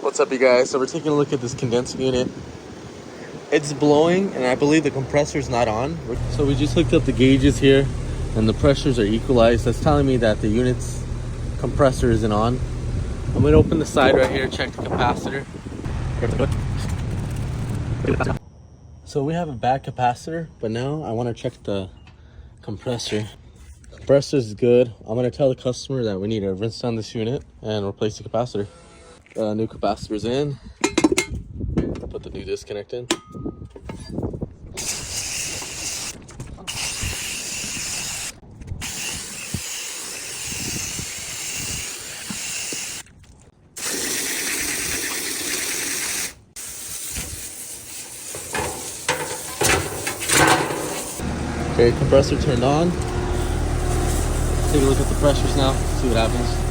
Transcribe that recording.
What's up, you guys? So we're taking a look at this condensing unit. It's blowing, and I believe the compressor's not on. So we just hooked up the gauges here, and the pressures are equalized. That's telling me that the unit's compressor isn't on. I'm gonna open the side right here, check the capacitor. So we have a bad capacitor, but now I want to check the compressor. Compressor is good. I'm gonna tell the customer that we need to rinse down this unit and replace the capacitor. New capacitor's in. Put the new disconnect in. Okay, compressor turned on. Take a look at the pressures now, see what happens.